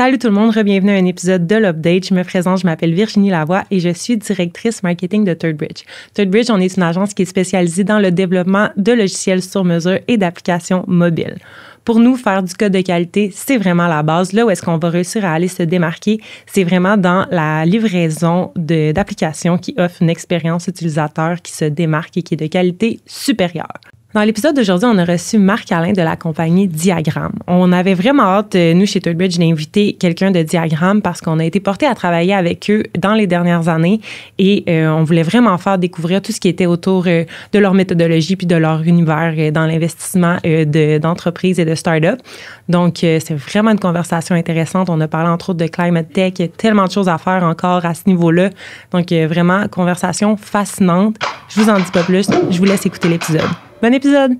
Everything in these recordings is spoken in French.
Salut tout le monde, bienvenue à un épisode de l'Update. Je me présente, je m'appelle Virginie Lavoie et je suis directrice marketing de ThirdBridge. ThirdBridge, on est une agence qui est spécialisée dans le développement de logiciels sur mesure et d'applications mobiles. Pour nous, faire du code de qualité, c'est vraiment la base. Là où est-ce qu'on va réussir à aller se démarquer, c'est vraiment dans la livraison d'applications qui offrent une expérience utilisateur qui se démarque et qui est de qualité supérieure. Dans l'épisode d'aujourd'hui, on a reçu Marc-Alain de la compagnie Diagram. On avait vraiment hâte, nous, chez ThirdBridge, d'inviter quelqu'un de Diagram parce qu'on a été porté à travailler avec eux dans les dernières années et on voulait vraiment faire découvrir tout ce qui était autour de leur méthodologie puis de leur univers dans l'investissement d'entreprises et de start-up. Donc, c'est vraiment une conversation intéressante. On a parlé entre autres de Climate Tech. Il y a tellement de choses à faire encore à ce niveau-là. Donc, vraiment, conversation fascinante. Je vous en dis pas plus. Je vous laisse écouter l'épisode. Bon épisode!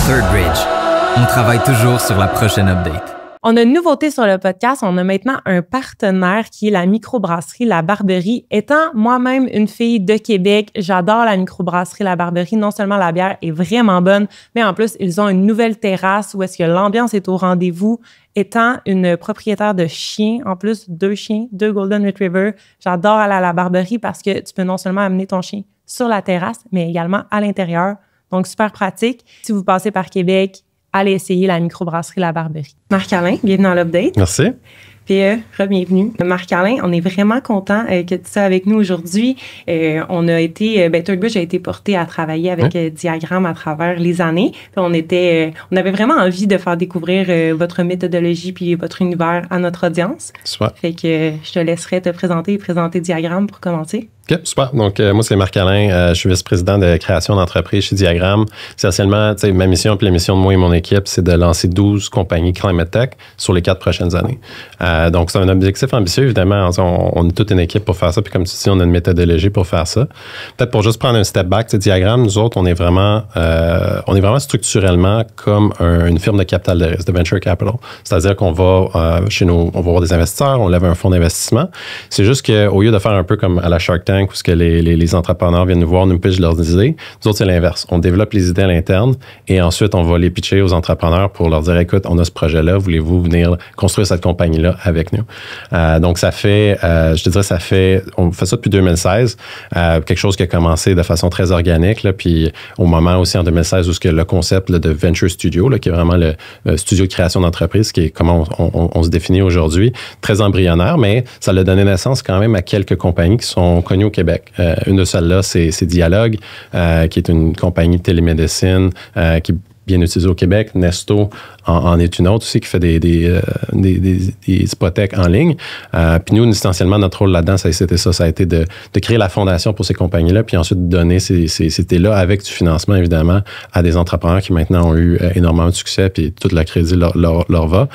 ThirdBridge. On travaille toujours sur la prochaine update. On a une nouveauté sur le podcast. On a maintenant un partenaire qui est la microbrasserie La Barberie. Étant moi-même une fille de Québec, j'adore la microbrasserie La Barberie. Non seulement la bière est vraiment bonne, mais en plus, ils ont une nouvelle terrasse où est-ce que l'ambiance est au rendez-vous. Étant une propriétaire de chiens, en plus, 2 chiens, 2 Golden Retriever, j'adore aller à La Barberie parce que tu peux non seulement amener ton chien sur la terrasse, mais également à l'intérieur. Donc, super pratique. Si vous passez par Québec, allez essayer la microbrasserie La Barberie. Marc-Alain, bienvenue dans l'Update. Merci. Puis, re-bienvenue. Marc-Alain, on est vraiment content que tu sois avec nous aujourd'hui. On a été, ThirdBridge a été porté à travailler avec Diagram à travers les années. Puis on avait vraiment envie de faire découvrir votre méthodologie puis votre univers à notre audience. Super. Fait que je te laisserai te présenter et présenter Diagram pour commencer. OK, super. Donc, moi, c'est Marc-Alain. Je suis vice-président de création d'entreprise chez Diagram. Essentiellement, ma mission et la mission de moi et mon équipe, c'est de lancer 12 compagnies Climate Tech sur les 4 prochaines années. Donc, c'est un objectif ambitieux, évidemment. On est toute une équipe pour faire ça. Puis, comme tu dis, on a une méthodologie pour faire ça. Peut-être pour juste prendre un step back, Diagram, nous autres, on est vraiment structurellement comme une firme de capital de risque, de venture capital. C'est-à-dire qu'on va chez nous, on va voir des investisseurs, on lève un fonds d'investissement. C'est juste qu'au lieu de faire un peu comme à la Shark Tank, où ce que les entrepreneurs viennent nous voir, nous pitchent leurs idées. Nous autres, c'est l'inverse. On développe les idées à l'interne et ensuite, on va les pitcher aux entrepreneurs pour leur dire, écoute, on a ce projet-là, voulez-vous venir construire cette compagnie-là avec nous? Donc, on fait ça depuis 2016, quelque chose qui a commencé de façon très organique, là, puis au moment aussi en 2016 où ce que le concept là, de Venture Studio, là, qui est vraiment le studio de création d'entreprise, qui est comment on se définit aujourd'hui, très embryonnaire, mais ça a donné naissance quand même à quelques compagnies qui sont connues au Québec. Une de celles-là, c'est Dialogue, qui est une compagnie de télémédecine qui est bien utilisée au Québec. Nesto en est une autre aussi qui fait des hypothèques en ligne. Puis nous, essentiellement, notre rôle là-dedans, ça a été de créer la fondation pour ces compagnies-là, puis ensuite de donner ces idées-là avec du financement, évidemment, à des entrepreneurs qui maintenant ont eu énormément de succès, puis tout le crédit leur va.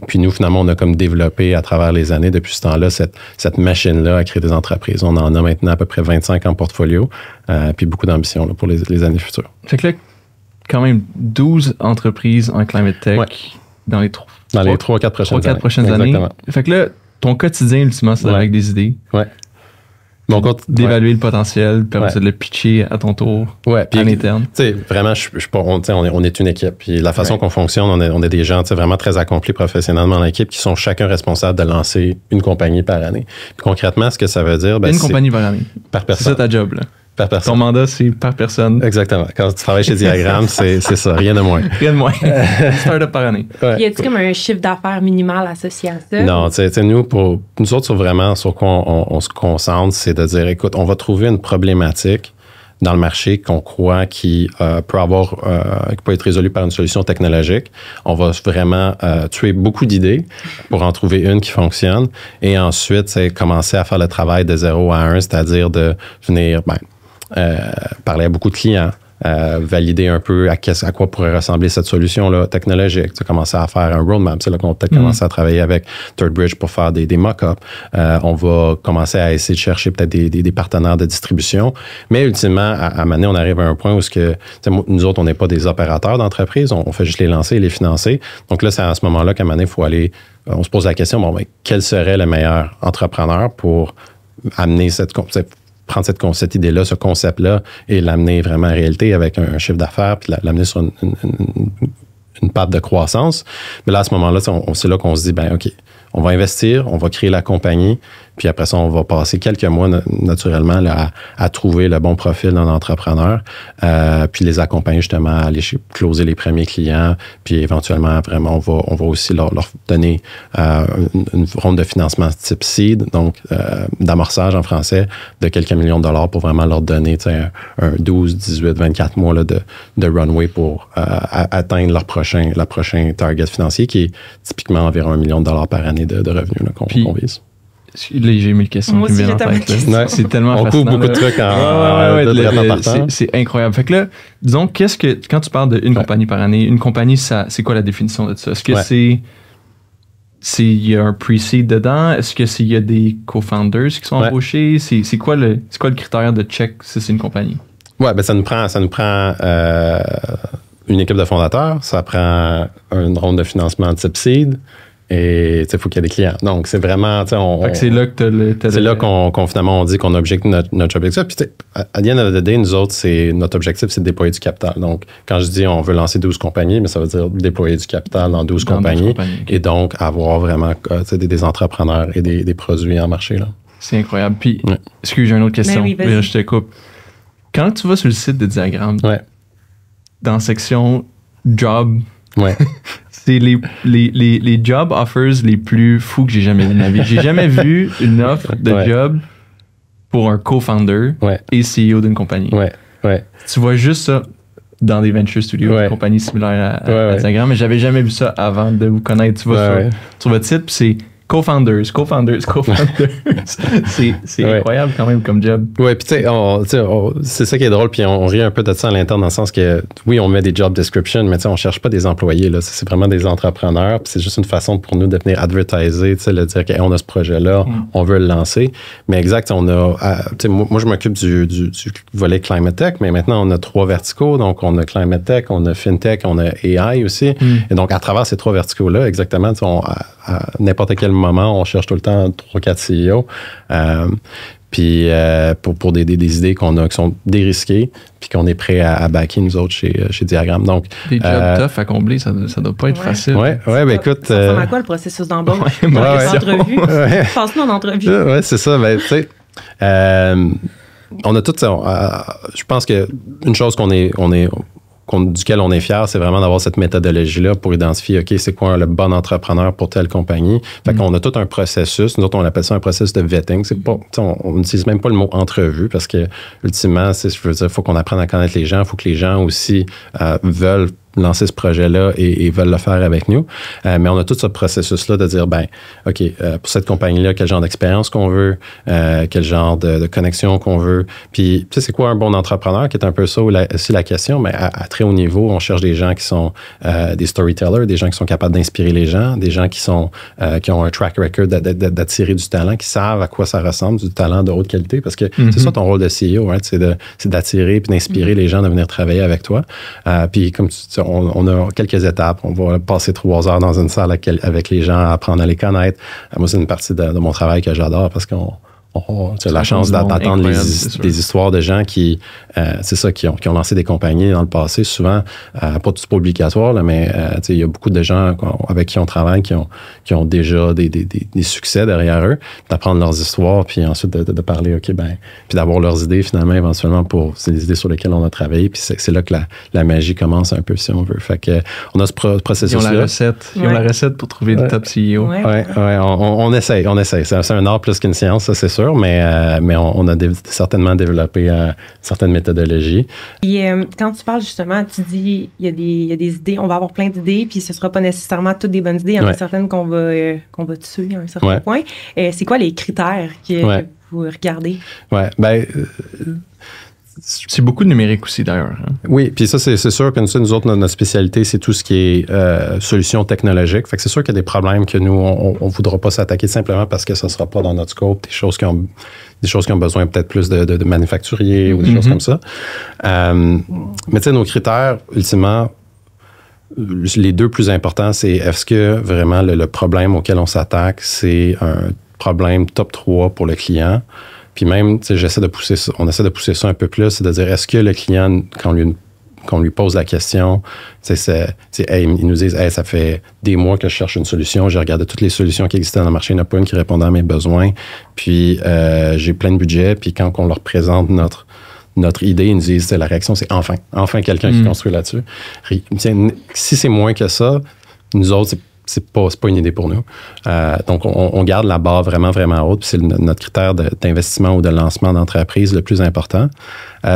Puis nous, finalement, on a comme développé à travers les années, depuis ce temps-là, cette machine-là à créer des entreprises. On en a maintenant à peu près 25 en portfolio, puis beaucoup d'ambition là, pour les années futures. Fait que là, quand même 12 entreprises en Climate Tech dans les 3-4 prochaines années. Exactement. Fait que là, ton quotidien, ultimement, c'est d'aller avec des idées. Ouais. D'évaluer le potentiel, puis de le pitcher à ton tour à l'interne. Vraiment, on est une équipe. Puis la façon qu'on fonctionne, on est des gens vraiment très accomplis professionnellement dans l'équipe qui sont chacun responsables de lancer une compagnie par année. Puis concrètement, ce que ça veut dire... une compagnie par année. Par personne. C'est ça ta job, là. Par personne. Ton mandat, c'est par personne. Exactement. Quand tu travailles chez Diagram, c'est ça, rien de moins. Rien de moins. Start-up par année. Ouais. Y a-t-il comme un chiffre d'affaires minimal associé à ça? Non, nous autres, vraiment, sur quoi on se concentre, c'est de dire, écoute, on va trouver une problématique dans le marché qu'on croit qui peut être résolue par une solution technologique. On va vraiment tuer beaucoup d'idées pour en trouver une qui fonctionne et ensuite, c'est commencer à faire le travail de 0 à 1, c'est-à-dire de venir parler à beaucoup de clients, valider un peu à quoi pourrait ressembler cette solution-là technologique. Tu as commencé à faire un roadmap. C'est là qu'on va peut-être commencer à travailler avec ThirdBridge pour faire des mock-ups. On va commencer à essayer de chercher peut-être des partenaires de distribution. Mais ultimement, à un moment donné, on arrive à un point où nous autres, on n'est pas des opérateurs d'entreprise. On fait juste les lancer et les financer. Donc là, c'est à ce moment-là qu'à un moment donné, il faut aller... On se pose la question, quel serait le meilleur entrepreneur pour amener prendre cette idée-là, ce concept-là, et l'amener vraiment en réalité avec un chiffre d'affaires, puis l'amener sur une patte de croissance. Mais là, à ce moment-là, c'est là qu'on se dit, ben OK, on va investir, on va créer la compagnie, puis après ça, on va passer quelques mois naturellement là, à trouver le bon profil d'un entrepreneur, puis les accompagner justement à aller closer les premiers clients, puis éventuellement, vraiment, on va aussi leur donner une ronde de financement type seed, donc d'amorçage en français, de quelques millions de dollars pour vraiment leur donner un 12, 18, 24 mois là, de runway pour atteindre leur prochain target financier qui est typiquement environ $1 million par année de revenus là, qu'on vise. Là, j'ai mis le question qui me vient en tête. Ouais, c'est tellement on fascinant. On couvre beaucoup de trucs en partant. C'est incroyable. Fait que là, disons, quand tu parles d'une compagnie par année, une compagnie, c'est quoi la définition de ça? Est-ce que il y a un pre-seed dedans? Est-ce que il y a des co-founders qui sont embauchés? C'est quoi le critère de check si c'est une compagnie? Ouais, ben ça nous prend une équipe de fondateurs, ça prend une ronde de financement type seed. Et il faut qu'il y ait des clients. Donc, c'est vraiment... c'est là que c'est là qu'on finalement on dit qu'on objecte notre objectif. Puis, à the end of the day, nous autres, notre objectif, c'est de déployer du capital. Donc, quand je dis on veut lancer 12 compagnies, mais ça veut dire déployer du capital dans 12 compagnies. Et donc, avoir vraiment des entrepreneurs et des produits en marché. Là. C'est incroyable. Puis, excuse, j'ai une autre question. Oui, je te coupe. Quand tu vas sur le site de Diagramme, dans la section Job... c'est les job offers les plus fous que j'ai jamais vu de ma vie. J'ai jamais vu une offre de job pour un co-founder et CEO d'une compagnie. Tu vois juste ça dans des venture studios, des compagnies similaires à Diagramme, mais j'avais jamais vu ça avant de vous connaître. Tu vas sur votre site, puis c'est co-founders. C'est incroyable quand même comme job. Oui, puis tu sais, c'est ça qui est drôle, puis on rit un peu de ça à l'interne dans le sens que, oui, on met des job descriptions, mais tu sais, on cherche pas des employés, là. C'est vraiment des entrepreneurs, puis c'est juste une façon pour nous de venir advertiser, tu sais, de dire qu'on a ce projet-là, on veut le lancer. Mais exact, on a, tu sais, moi, je m'occupe du volet Climate Tech, mais maintenant, on a 3 verticaux. Donc, on a Climate Tech, on a FinTech, on a AI aussi. Et donc, à travers ces 3 verticaux-là, exactement, à n'importe quel moment, on cherche tout le temps 3-4 CEO. Puis pour des idées qu'on a qui sont dérisquées, puis qu'on est prêt à backer nous autres chez Diagramme. Donc, des jobs tough à combler, ça doit pas être facile. Ouais, ben écoute. Ça ressemble à quoi le processus d'embauche? L'entrevue? Passe-nous en entrevue. Ouais, c'est ça. Ben, tu sais, on a tout ça. Je pense qu'une chose duquel on est fier, c'est vraiment d'avoir cette méthodologie-là pour identifier, OK, c'est quoi le bon entrepreneur pour telle compagnie. Fait qu'on a tout un processus. Nous autres, on appelle ça un processus de vetting. C'est pas, on n'utilise même pas le mot entrevue parce que, ultimement, je veux dire, il faut qu'on apprenne à connaître les gens. Il faut que les gens aussi veulent lancer ce projet-là et veulent le faire avec nous. Mais on a tout ce processus-là de dire, ben, OK, pour cette compagnie-là, quel genre d'expérience qu'on veut, quel genre de connexion qu'on veut. Puis, tu sais, c'est quoi un bon entrepreneur, qui est un peu ça aussi la question, mais à très haut niveau, on cherche des gens qui sont des storytellers, des gens qui sont capables d'inspirer les gens, des gens qui ont un track record d'attirer du talent, qui savent à quoi ça ressemble, du talent de haute qualité, parce que c'est ça ton rôle de CEO, hein, c'est d'attirer puis d'inspirer les gens de venir travailler avec toi. Puis, comme tu sais, on a quelques étapes. On va passer 3 heures dans une salle avec les gens, apprendre à les connaître. Moi, c'est une partie de mon travail que j'adore parce qu'on a la chance d'entendre des histoires de gens qui ont lancé des compagnies dans le passé, souvent, pas obligatoire, là, mais il y a beaucoup de gens avec qui on travaille qui ont déjà des succès derrière eux, d'apprendre leurs histoires, puis ensuite de parler, OK, ben, puis d'avoir leurs idées finalement, éventuellement, c'est les idées sur lesquelles on a travaillé, puis c'est là que la magie commence un peu, si on veut. Fait que on a ce processus-là. Ils ont la recette pour trouver le top CEO. On essaye. C'est un art plus qu'une science, ça, c'est sûr. Mais on a certainement développé certaines méthodologies. Et quand tu parles justement, tu dis il y a des idées, on va avoir plein d'idées, puis ce ne sera pas nécessairement toutes des bonnes idées. Il y en a certaines qu'on va tuer à un certain point. C'est quoi les critères que vous regardez? Ben... c'est beaucoup de numérique aussi, d'ailleurs. Hein? Oui, puis ça, c'est sûr que nous autres, notre spécialité, c'est tout ce qui est solutions technologiques. Fait que c'est sûr qu'il y a des problèmes que nous, on ne voudra pas s'attaquer simplement parce que ça ne sera pas dans notre scope, des choses qui ont besoin peut-être plus de manufacturiers ou des choses comme ça. Mais tu sais, nos critères, ultimement, les 2 plus importants, c'est est-ce que vraiment le problème auquel on s'attaque, c'est un problème top 3 pour le client? Puis même, j'essaie de pousser ça, on essaie de pousser ça un peu plus, c'est de dire, est-ce que le client, qu'on lui pose la question, ils nous disent, hey, ça fait des mois que je cherche une solution, j'ai regardé toutes les solutions qui existaient dans le marché, il n'y en a pas une qui répondait à mes besoins, puis j'ai plein de budget, puis quand on leur présente notre idée, ils nous disent, la réaction, c'est enfin quelqu'un qui construit là-dessus. Si c'est moins que ça, nous autres, c'est pas une idée pour nous. Donc, on garde la barre vraiment, vraiment haute, puis c'est notre critère d'investissement ou de lancement d'entreprise le plus important.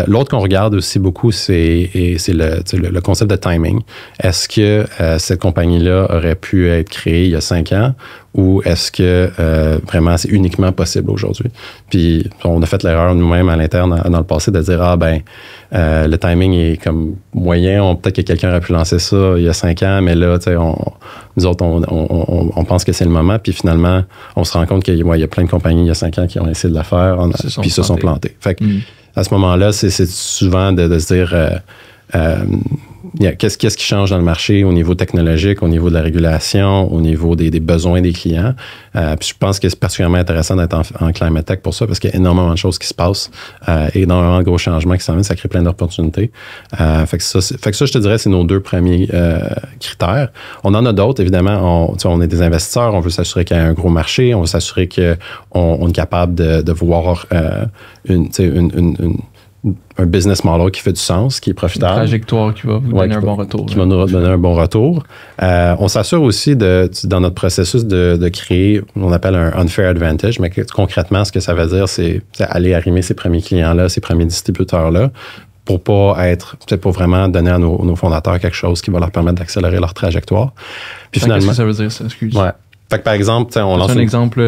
L'autre qu'on regarde aussi beaucoup, c'est le concept de timing. Est-ce que cette compagnie-là aurait pu être créée il y a 5 ans ou est-ce que vraiment c'est uniquement possible aujourd'hui? Puis on a fait l'erreur nous-mêmes à l'interne dans le passé de dire le timing est comme moyen, peut-être que quelqu'un aurait pu lancer ça il y a 5 ans, mais là, nous autres, on pense que c'est le moment, puis finalement, on se rend compte qu'il y a plein de compagnies il y a 5 ans qui ont essayé de la faire, puis se sont plantés. Fait que, à ce moment-là, c'est souvent de se dire qu'est-ce qui change dans le marché au niveau technologique, au niveau de la régulation, au niveau des besoins des clients. Puis je pense que c'est particulièrement intéressant d'être en climate tech pour ça parce qu'il y a énormément de choses qui se passent, énormément de gros changements qui s'en viennent, ça crée plein d'opportunités. Fait que ça, je te dirais, c'est nos 2 premiers critères. On en a d'autres, évidemment. On est des investisseurs, on veut s'assurer qu'il y a un gros marché, on veut s'assurer qu'on est capable de voir un business model qui fait du sens, qui est profitable. Une trajectoire qui va vous donner un bon retour. Qui va nous donner un bon retour. On s'assure aussi dans notre processus de créer, on appelle un unfair advantage, mais concrètement, ce que ça veut dire, c'est aller arrimer ces premiers clients-là, ces premiers distributeurs-là, pour vraiment donner à nos fondateurs quelque chose qui va leur permettre d'accélérer leur trajectoire. Puis finalement, qu'est-ce que ça veut dire, ça? Excuse. Ouais. Fait que par exemple, on lance un exemple,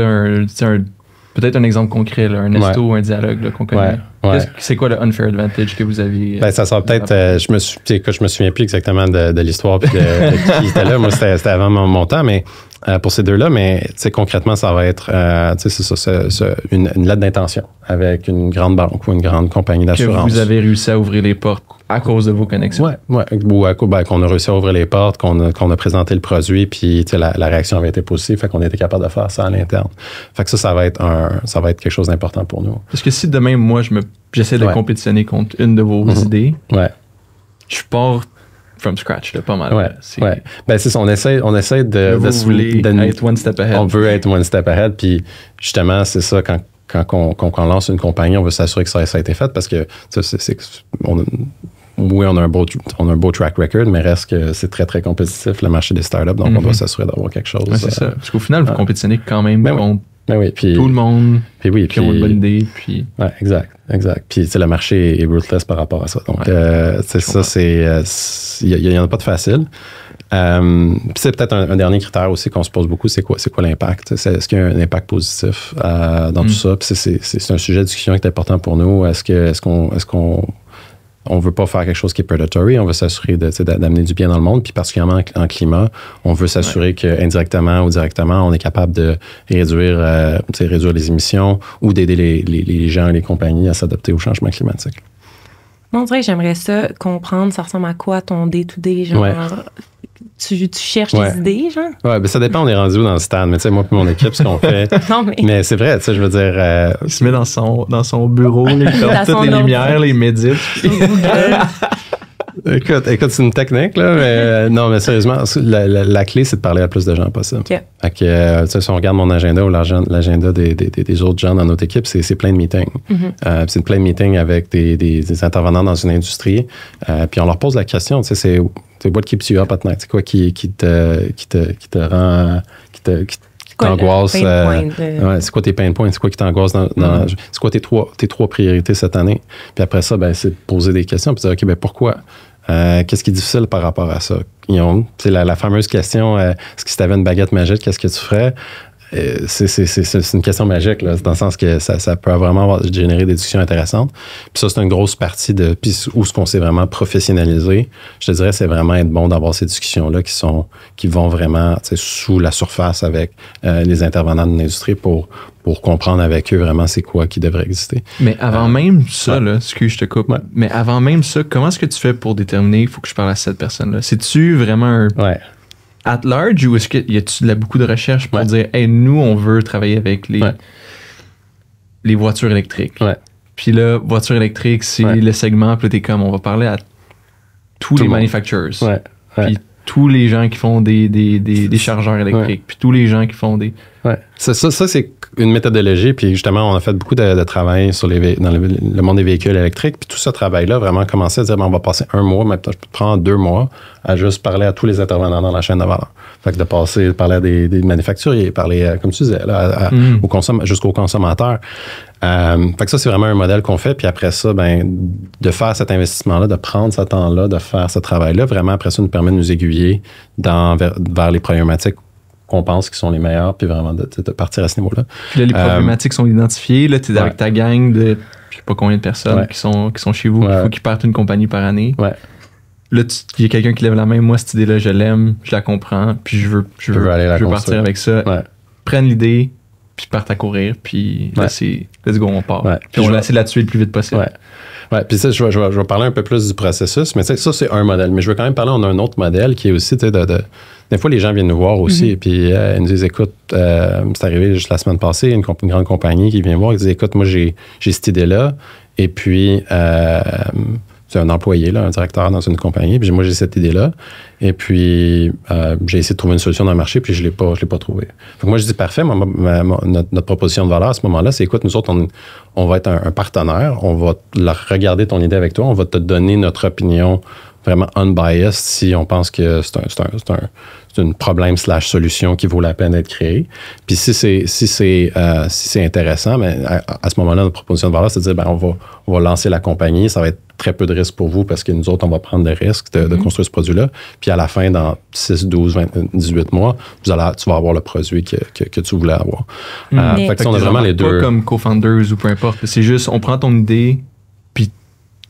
peut-être un exemple concret, là, un esto ou un dialogue qu'on connaît. Ouais. C'est quoi le unfair advantage que vous aviez? Ça sera peut-être... je me souviens plus exactement de l'histoire puis de qui était là. Moi, c'était avant mon temps, mais pour ces deux-là, mais concrètement, ça va être une lettre d'intention avec une grande banque ou une grande compagnie d'assurance. Que vous avez réussi à ouvrir les portes à cause de vos connexions. Oui, ou qu'on a réussi à ouvrir les portes, qu'on a présenté le produit, puis la réaction avait été positive, fait qu'on était capable de faire ça à l'interne. Fait que ça va être quelque chose d'important pour nous. Parce que si demain, moi, j'essaie de compétitionner contre une de vos idées, je pars from scratch, là, pas mal. Ben, c'est ça, on essaie de être one step ahead. On veut être one step ahead, puis justement, c'est ça, quand on lance une compagnie, on veut s'assurer que ça a été fait parce que on a un beau track record, mais reste que c'est très, très compétitif, le marché des startups, donc on doit s'assurer d'avoir quelque chose. C'est ça. Parce qu'au final, vous compétitionnez quand même contre puis, tout le monde qui ont une bonne idée. Puis... Ouais, exact. Puis le marché est ruthless par rapport à ça. Donc, il n'y en a pas de facile. Puis c'est peut-être un dernier critère aussi qu'on se pose beaucoup, c'est quoi l'impact? Est-ce qu'il y a un impact positif dans tout ça? Puis c'est un sujet de discussion qui est important pour nous. Est-ce qu'on on veut pas faire quelque chose qui est predatory, on veut s'assurer d'amener du bien dans le monde, puis particulièrement en climat, on veut s'assurer qu'indirectement ou directement, on est capable de réduire les émissions ou d'aider les gens et les compagnies à s'adapter au changement climatique. Moi, on dirait que j'aimerais ça comprendre, ça ressemble à quoi ton day-to-day, genre... Tu cherches des idées, genre? Oui, ben ça dépend, on est rendu où dans le stade. Mais tu sais, moi et mon équipe, ce qu'on fait... mais c'est vrai, tu sais, je veux dire... Il se met dans son bureau, il ferme toutes les lumières, les médite. Écoute, c'est une technique, là, mais non, mais sérieusement, la clé, c'est de parler à plus de gens possible. Okay. Fait que, si on regarde mon agenda ou l'agenda des autres gens dans notre équipe, c'est plein de meetings. Mm-hmm. C'est plein de meetings avec des intervenants dans une industrie. Puis on leur pose la question, tu sais, c'est what keeps you up at night? C'est quoi qui te rend... qui t'angoisse? C'est quoi tes pain points? C'est quoi qui t'angoisse c'est quoi tes trois priorités cette année? Puis après ça, c'est de poser des questions. Puis dire, OK, pourquoi? Qu'est-ce qui est difficile par rapport à ça? C'est la fameuse question, est-ce que si tu avais une baguette magique, qu'est-ce que tu ferais? C'est une question magique, là, dans le sens que ça peut vraiment générer des discussions intéressantes. Puis ça, c'est une grosse partie puis où ce qu'on s'est vraiment professionnalisé. Je te dirais, c'est vraiment être bon d'avoir ces discussions-là qui vont vraiment sous la surface avec les intervenants de l'industrie pour comprendre avec eux vraiment c'est quoi qui devrait exister. Mais avant même ça, là, excuse, je te coupe, mais avant même ça, comment est-ce que tu fais pour déterminer il faut que je parle à cette personne-là? C'est-tu vraiment un... at large ou est-ce qu'il y a beaucoup de recherches pour dire hey, nous on veut travailler avec les les voitures électriques. Ouais. Puis là, voiture électrique, c'est le segment, puis là, t'es comme, on va parler à tous les manufacturers. Ouais. Puis tous les gens qui font des chargeurs électriques, puis tous les gens qui font des... Ouais. Ça, c'est une méthodologie, puis justement, on a fait beaucoup de travail sur dans le monde des véhicules électriques, puis tout ce travail-là vraiment commençait à dire, on va passer 1 mois, mais peut-être prendre 2 mois à juste parler à tous les intervenants dans la chaîne de valeur. Fait que de parler à des manufacturiers, parler, comme tu disais, là, jusqu'aux consommateurs. Fait que ça, c'est vraiment un modèle qu'on fait. Puis après ça, de faire cet investissement-là, de prendre ce temps-là, de faire ce travail-là, vraiment, après ça, nous permet de nous aiguiller vers les problématiques qu'on pense qui sont les meilleures, puis vraiment de partir à ce niveau-là. Puis là, les problématiques sont identifiées. Là, tu es avec ta gang de je sais pas combien de personnes qui sont chez vous, il faut qu'ils partent une compagnie par année. Ouais. Là, il y a quelqu'un qui lève la main. Moi, cette idée-là, je l'aime, je la comprends, puis je veux partir avec ça. Ouais. Prenne l'idée, puis partent à courir, puis là, c'est let's go, on part. Ouais. Puis on va essayer de la tuer le plus vite possible. Ouais. Ouais, puis ça, je vais parler un peu plus du processus, mais ça, c'est un modèle. Mais je veux quand même parler, on a un autre modèle qui est aussi, des fois, les gens viennent nous voir aussi, et puis ils nous disent, écoute, c'est arrivé juste la semaine passée, une grande compagnie qui vient voir, ils disent, écoute, moi, j'ai cette idée-là, et puis... c'est un employé, là, un directeur dans une compagnie. Puis moi, j'ai cette idée-là. Et puis, j'ai essayé de trouver une solution dans le marché, puis je l'ai pas trouvé. Donc moi, je dis, parfait, notre proposition de valeur à ce moment-là, c'est, écoute, nous autres, on va être un partenaire. On va regarder ton idée avec toi. On va te donner notre opinion vraiment unbiased si on pense que c'est un problème / solution qui vaut la peine d'être créée. Puis si c'est intéressant, mais à ce moment-là, notre proposition de valeur, c'est de dire, on va lancer la compagnie, ça va être très peu de risques pour vous parce que nous autres, on va prendre des risques de construire ce produit-là. Puis à la fin, dans 6, 12, 20, 18 mois, tu vas avoir le produit que tu voulais avoir. Fait que on a vraiment les deux. Pas comme co-founders ou peu importe. C'est juste, on prend ton idée, puis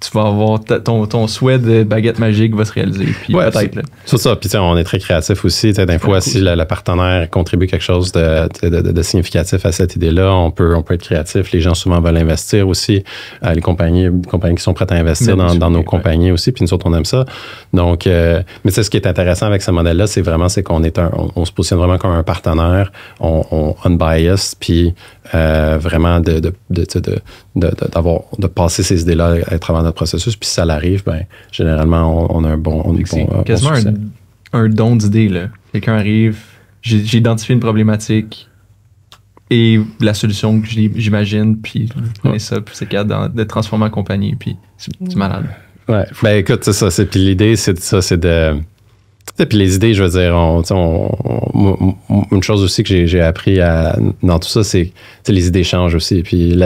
tu vas avoir ton souhait de baguette magique va se réaliser. Puis peut-être. C'est ça. Puis on est très créatif aussi. Des fois, si le partenaire contribue quelque chose de significatif à cette idée-là, on peut être créatif. Les gens souvent veulent investir aussi. Les compagnies qui sont prêtes à investir dans nos compagnies aussi. Puis nous autres, on aime ça. Donc, mais ce qui est intéressant avec ce modèle-là, c'est qu'on est on se positionne vraiment comme un partenaire. On unbiased. Puis vraiment de passer ces idées-là à travers notre processus, puis si ça l'arrive, généralement, on a un bon c'est quasiment un don d'idée, là. Quelqu'un arrive, j'ai identifié une problématique et la solution que j'imagine, puis vous prenez ça, puis c'est capable de transformer en compagnie, puis c'est malade. Ouais, écoute, c'est ça. Puis l'idée, c'est de... Puis les idées, je veux dire, une chose aussi que j'ai appris dans tout ça, c'est les idées changent aussi. Puis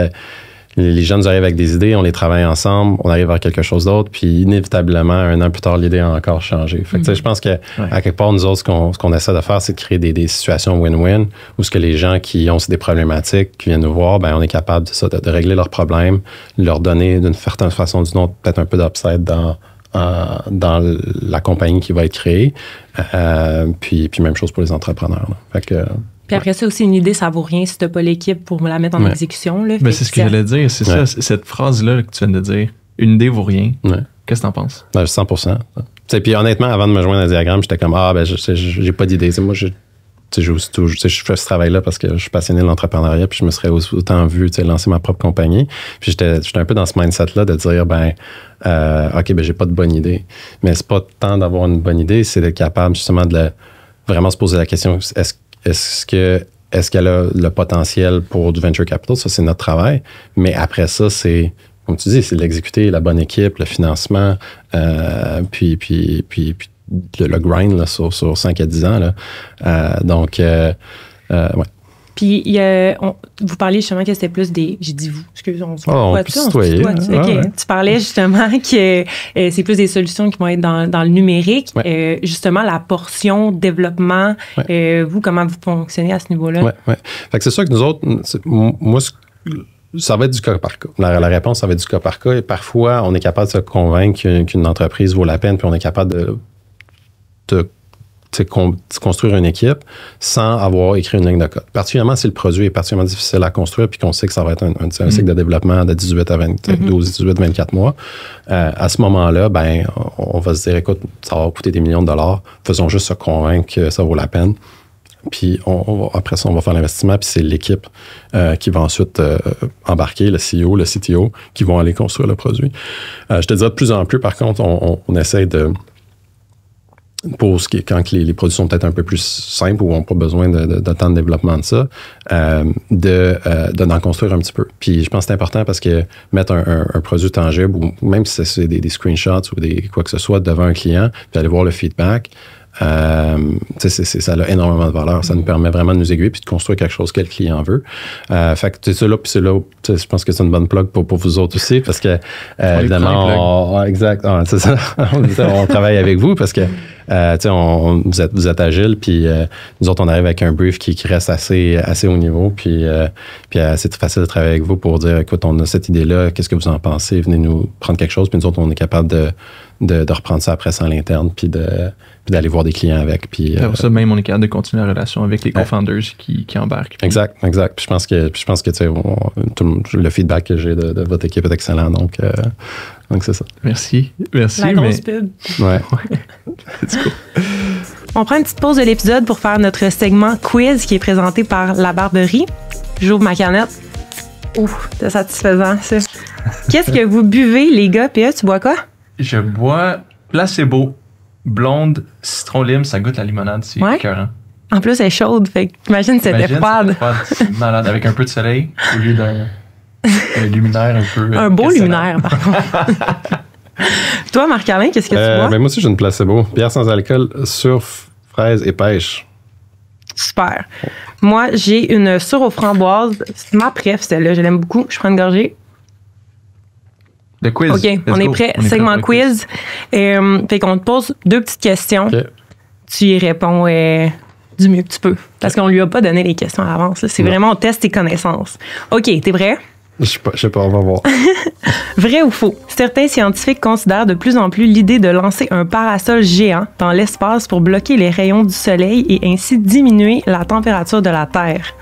les gens nous arrivent avec des idées, on les travaille ensemble, on arrive à quelque chose d'autre, puis inévitablement, 1 an plus tard, l'idée a encore changé. Fait que je pense qu'à quelque part, nous autres, ce qu'on essaie de faire, c'est de créer des situations win-win où ce que les gens qui ont des problématiques, qui viennent nous voir, on est capable de régler leurs problèmes, leur donner d'une certaine façon ou d'une autre peut-être un peu d'upside dans la compagnie qui va être créée. Puis même chose pour les entrepreneurs. Fait que... Puis après ça aussi, une idée, ça vaut rien si tu n'as pas l'équipe pour la mettre en exécution. Là. C'est ce que j'allais dire, c'est ça, cette phrase-là que tu viens de dire. Une idée vaut rien. Qu'est-ce que t'en penses? 100%. Puis honnêtement, avant de me joindre à Diagramme, j'étais comme, j'ai pas d'idée. Moi, je fais ce travail-là parce que je suis passionné de l'entrepreneuriat, puis je me serais autant vu lancer ma propre compagnie. Puis j'étais un peu dans ce mindset-là de dire, j'ai pas de bonne idée. Mais c'est pas tant d'avoir une bonne idée, c'est d'être capable justement de vraiment se poser la question, est-ce qu'elle a le potentiel pour du venture capital? Ça, c'est notre travail. Mais après ça, c'est, comme tu dis, c'est de l'exécuter, la bonne équipe, le financement, puis le grind là, sur 5 à 10 ans. Là. Ouais. Puis, vous parliez justement que c'était plus des... J'ai dit vous, excusez-moi. On peut se tutoyer. Tu parlais justement que c'est plus des solutions qui vont être dans le numérique. Ouais. Justement, la portion développement, vous, comment vous fonctionnez à ce niveau-là? Oui. Fait que c'est sûr que nous autres, moi, ça va être du cas par cas. La réponse, ça va être du cas par cas. Et parfois, on est capable de se convaincre qu'une entreprise vaut la peine, puis on est capable de construire une équipe sans avoir écrit une ligne de code. Particulièrement si le produit est particulièrement difficile à construire puis qu'on sait que ça va être un cycle de développement de 18 à 24 mois. À ce moment-là, on va se dire, écoute, ça va coûter des millions de dollars. Faisons juste se convaincre que ça vaut la peine. Puis après ça, on va faire l'investissement, puis c'est l'équipe qui va ensuite embarquer, le CEO, le CTO, qui vont aller construire le produit. Je te dirais de plus en plus, par contre, on essaie de... quand les produits sont peut-être un peu plus simples ou n'ont pas besoin de temps de développement de ça, d'en construire un petit peu. Puis je pense que c'est important parce que mettre un produit tangible, ou même si c'est des screenshots ou quoi que ce soit devant un client, puis aller voir le feedback, ça a énormément de valeur. Ça nous permet vraiment de nous aiguiller puis de construire quelque chose que le client veut. Fait que c'est là, puis c'est là, je pense que c'est une bonne plug pour vous autres aussi parce que, évidemment, exact, c'est ça. On travaille avec vous parce que, vous êtes agile, puis nous autres, on arrive avec un brief qui reste assez haut niveau, puis c'est facile de travailler avec vous pour dire, écoute, on a cette idée-là, qu'est-ce que vous en pensez? Venez nous prendre quelque chose, puis nous autres, on est capable de reprendre ça après ça à l'interne, puis d'aller voir des clients avec. Puis ça, même, on est capable de continuer la relation avec les co-founders qui embarquent. Puis... Exact. Puis je pense que le feedback que j'ai de votre équipe est excellent, donc c'est ça. Merci. La grosse pub. Ouais. C'est cool. On prend une petite pause de l'épisode pour faire notre segment quiz qui est présenté par La Barberie. J'ouvre ma canette. Ouf, c'est satisfaisant, ça. Qu'est-ce que vous buvez, les gars? PA, tu bois quoi? Je bois Placebo, blonde, citron lime, ça goûte la limonade, c'est écœurant. En plus, elle est chaude, fait qu'imagine c'était froide. C'est malade, avec un peu de soleil au lieu d'un luminaire un peu... Un beau luminaire, par contre. Toi, Marc-Alain, qu'est-ce que tu bois? Moi aussi, j'ai une Placebo. Bière sans alcool, surf, fraise et pêche. Super. Moi, j'ai une sûre aux framboises. C'est ma préf, celle-là. Je l'aime beaucoup. Je prends une gorgée. Le quiz. OK, on est prêt. Segment quiz. Fait qu'on te pose 2 petites questions. Okay. Tu y réponds du mieux que tu peux. Parce qu'on lui a pas donné les questions à l'avance. C'est vraiment, on teste tes connaissances. OK, t'es prêt? Je sais pas, on va voir. Vrai ou faux? Certains scientifiques considèrent de plus en plus l'idée de lancer un parasol géant dans l'espace pour bloquer les rayons du soleil et ainsi diminuer la température de la Terre.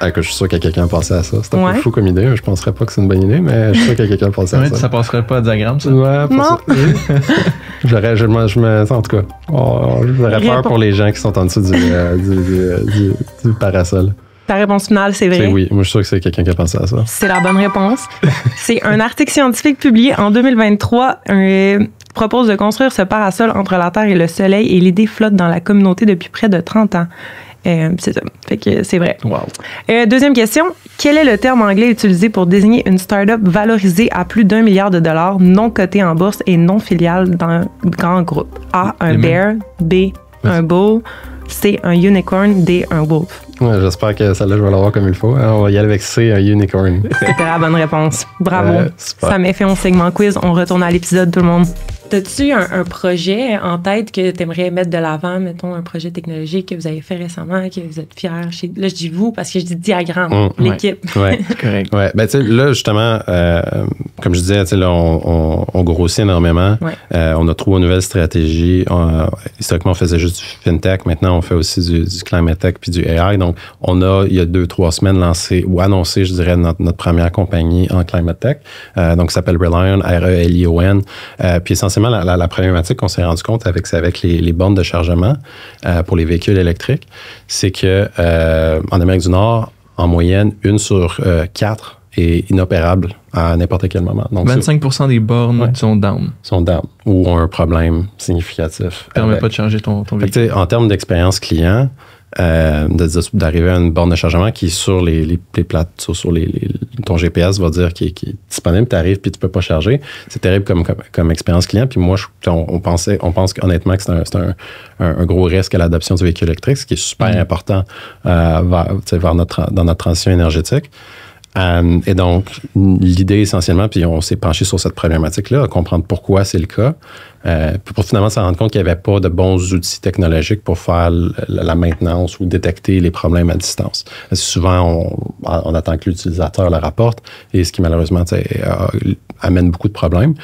Je suis sûr qu'il y a quelqu'un a pensé à ça. C'est un peu fou comme idée. Je penserais pas que c'est une bonne idée, mais je suis sûr qu'il y a quelqu'un a pensé à ça. Ça passerait pas à diagramme, ça? Ouais, pas ça. En tout cas, j'aurais peur pour les gens qui sont en dessous du parasol. Ta réponse finale, c'est vrai? Oui, moi je suis sûr que c'est quelqu'un qui a pensé à ça. C'est la bonne réponse. C'est un article scientifique publié en 2023 propose de construire ce parasol entre la Terre et le Soleil et l'idée flotte dans la communauté depuis près de 30 ans. C'est ça. Fait que c'est vrai. Wow. Deuxième question. Quel est le terme anglais utilisé pour désigner une start-up valorisée à plus d'1 milliard de dollars, non cotée en bourse et non filiale d'un grand groupe? A, un bear. B, un bull. C, un unicorn. D, un wolf. Ouais, j'espère que celle-là, je vais l'avoir comme il faut. On va y aller avec C, un unicorn. C'était la bonne réponse. Bravo. Ça m'est fait mon segment quiz. On retourne à l'épisode, tout le monde. T'as-tu un projet en tête que tu aimerais mettre de l'avant, mettons un projet technologique que vous avez fait récemment, que vous êtes fiers? Là, je dis vous parce que je dis diagramme, l'équipe. Oui, c'est correct. Ouais. Ben, tu sais, là, justement, comme je disais, tu sais, là, on grossit énormément. Ouais. On a 3 nouvelles stratégies. Historiquement, on faisait juste du FinTech. Maintenant, on fait aussi du Climate Tech puis du AI. Donc, on a, il y a 2-3 semaines, lancé ou annoncé, je dirais, notre première compagnie en Climate Tech. Donc, ça s'appelle Relion, R-E-L-I-O-N. Puis, essentiellement, la problématique qu'on s'est rendu compte avec les bornes de chargement pour les véhicules électriques, c'est que en Amérique du Nord, en moyenne, 1 sur 4 est inopérable à n'importe quel moment. Donc, 25% des bornes sont down. Sont down ou ont un problème significatif. Ça ne permet pas de charger ton véhicule. En termes d'expérience client, d'arriver à une borne de chargement qui est sur les plates, sur ton GPS va dire qui est disponible, tu arrives puis tu peux pas charger. C'est terrible comme expérience client. Puis moi, on pense honnêtement que c'est un gros risque à l'adoption du véhicule électrique, ce qui est super important dans notre transition énergétique. Et donc, l'idée essentiellement, puis on s'est penché sur cette problématique-là, à comprendre pourquoi c'est le cas, puis pour finalement se rendre compte qu'il n'y avait pas de bons outils technologiques pour faire la maintenance ou détecter les problèmes à distance. Parce que souvent, on attend que l'utilisateur le rapporte, et ce qui malheureusement amène beaucoup de problèmes.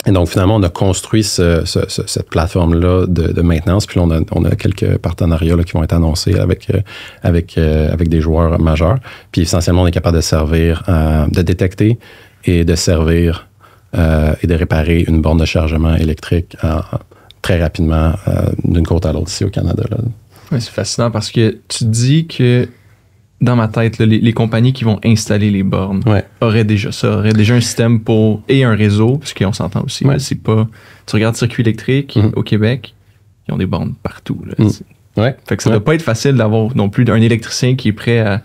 Et donc, finalement, on a construit cette plateforme-là de maintenance. Puis là, on a quelques partenariats là, qui vont être annoncés avec des joueurs majeurs. Puis essentiellement, on est capable de servir, de détecter et de servir et de réparer une borne de chargement électrique très rapidement d'une côte à l'autre ici au Canada. Là. Ouais, c'est fascinant parce que tu dis que dans ma tête, là, les compagnies qui vont installer les bornes auraient déjà ça, auraient déjà un système et un réseau, parce qu'on s'entend aussi. Là, c'est pas. Tu regardes circuit électrique au Québec, ils ont des bornes partout. Là, fait que ça doit pas être facile d'avoir non plus un électricien qui est prêt à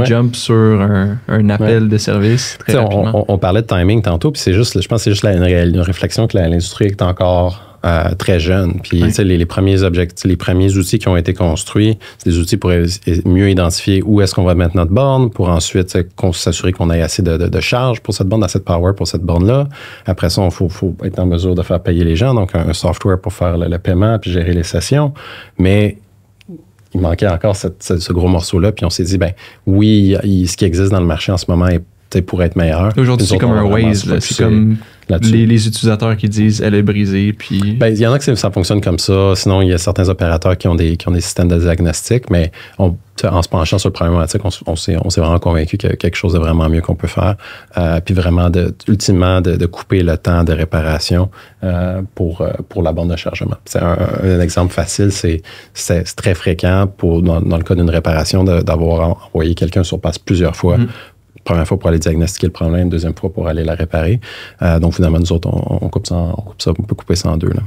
jump sur un appel de service très rapidement. On parlait de timing tantôt, puis c'est juste, je pense que c'est juste une réflexion que l'industrie est encore très jeune. Puis les premiers objectifs, les premiers outils qui ont été construits, c'est des outils pour mieux identifier où est-ce qu'on va mettre notre borne, pour ensuite s'assurer qu'on ait assez de charge pour cette borne, assez de power pour cette borne-là. Après ça, il faut être en mesure de faire payer les gens, donc un software pour faire le paiement puis gérer les sessions. Mais il manquait encore ce gros morceau-là, puis on s'est dit, oui, ce qui existe dans le marché en ce moment pourrait être meilleur. Aujourd'hui, c'est comme un Waze. C'est comme les utilisateurs qui disent elle est brisée. Puis il y en a que ça fonctionne comme ça. Sinon, il y a certains opérateurs qui ont des systèmes de diagnostic, mais en se penchant sur le problématique, on s'est vraiment convaincu qu'il y a quelque chose de vraiment mieux qu'on peut faire. Puis vraiment, ultimement, de couper le temps de réparation pour la borne de chargement. C'est un exemple facile. C'est très fréquent dans le cas d'une réparation d'avoir envoyé quelqu'un sur place plusieurs fois. Première fois pour aller diagnostiquer le problème, deuxième fois pour aller la réparer. Donc, finalement, nous autres, on coupe ça, on peut couper ça en deux. Là.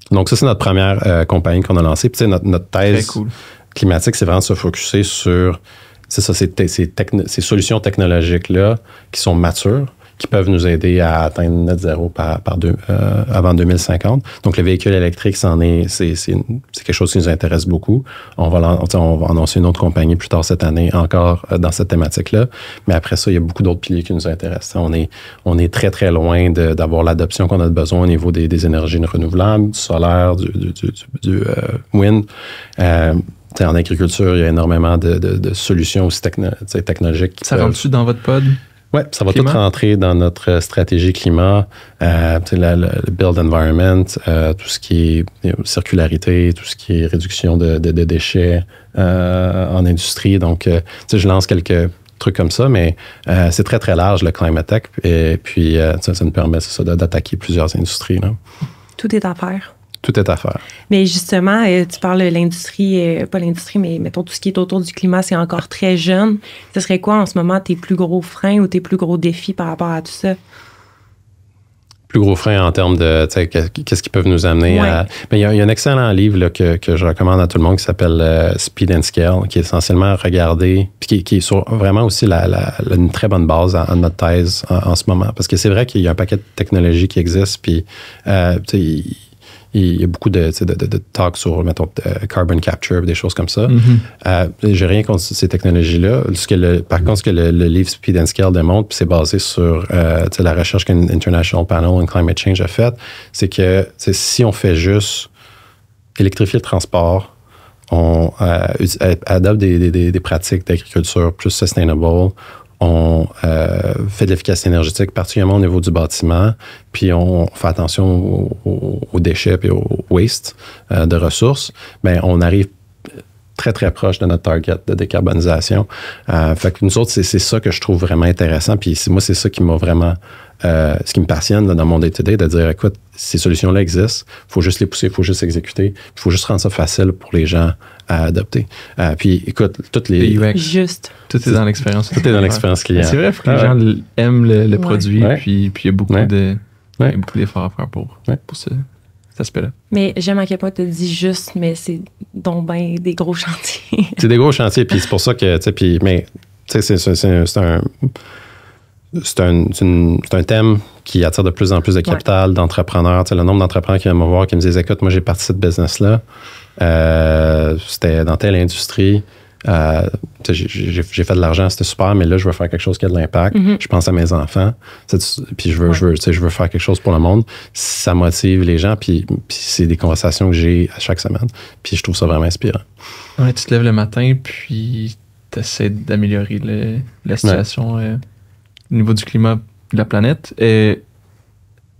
Donc, ça, c'est notre première compagnie qu'on a lancée. Puis, notre thèse climatique, c'est vraiment de se focusser sur ces solutions technologiques-là qui sont matures, qui peuvent nous aider à atteindre net zéro avant 2050. Donc, le véhicule électrique, c'est quelque chose qui nous intéresse beaucoup. On va annoncer une autre compagnie plus tard cette année, encore dans cette thématique-là. Mais après ça, il y a beaucoup d'autres piliers qui nous intéressent. On est très, très loin d'avoir l'adoption qu'on a besoin au niveau des énergies renouvelables, du solaire, du wind. En agriculture, il y a énormément de solutions aussi technologiques. Ça rentre-tu dans votre pod? Oui, ça va tout rentrer dans notre stratégie climat, le build environment, tout ce qui est circularité, tout ce qui est réduction de déchets en industrie. Donc, je lance quelques trucs comme ça, mais c'est très, très large, le Climate Tech. Et puis, ça nous permet d'attaquer plusieurs industries. Là. Tout est à faire. Tout est à faire. Mais justement, tu parles de l'industrie, pas l'industrie, mais mettons tout ce qui est autour du climat, c'est encore très jeune. Ce serait quoi en ce moment tes plus gros freins ou tes plus gros défis par rapport à tout ça? Plus gros freins en termes de qu'est-ce qui peuvent nous amener à. Il y a un excellent livre là, que je recommande à tout le monde qui s'appelle Speed and Scale, qui est essentiellement regardé, puis qui est sur vraiment aussi une très bonne base à notre thèse en ce moment. Parce que c'est vrai qu'il y a un paquet de technologies qui existent, puis il y a beaucoup de talks sur, mettons, carbon capture, des choses comme ça. J'ai rien contre ces technologies-là. Par contre, ce que le livre Speed and Scale démontre, puis c'est basé sur la recherche qu'un International Panel on Climate Change a faite, c'est que si on fait juste électrifier le transport, on adopte des pratiques d'agriculture plus sustainable, on fait de l'efficacité énergétique, particulièrement au niveau du bâtiment, puis on fait attention aux déchets et au waste de ressources, on arrive très, très proche de notre target de décarbonisation. Fait que nous autres, c'est ça que je trouve vraiment intéressant, puis moi, c'est ça qui m'a vraiment... ce qui me passionne là, dans mon day-to-day, de dire, écoute, ces solutions-là existent, il faut juste les pousser, il faut juste exécuter, il faut juste rendre ça facile pour les gens à adopter. Puis, écoute, toutes les... UX. Juste. Tout est dans l'expérience. Tout est dans l'expérience client. C'est vrai, il faut que les gens aiment le produit, puis il y a beaucoup d'efforts à faire pour cet aspect-là. Mais j'aime à quel point tu dis juste, mais c'est donc ben des gros chantiers. C'est des gros chantiers, puis c'est pour ça que, c'est un thème qui attire de plus en plus de capital, d'entrepreneurs. Le nombre d'entrepreneurs qui viennent me voir, qui me disent, écoute, moi, j'ai parti de cette business-là. C'était dans telle industrie. J'ai fait de l'argent, c'était super, mais là, je veux faire quelque chose qui a de l'impact. Je pense à mes enfants. Puis je veux faire quelque chose pour le monde. Ça motive les gens, puis c'est des conversations que j'ai à chaque semaine. Puis je trouve ça vraiment inspirant. Ouais, tu te lèves le matin, puis tu essaies d'améliorer la situation au niveau du climat de la planète. Et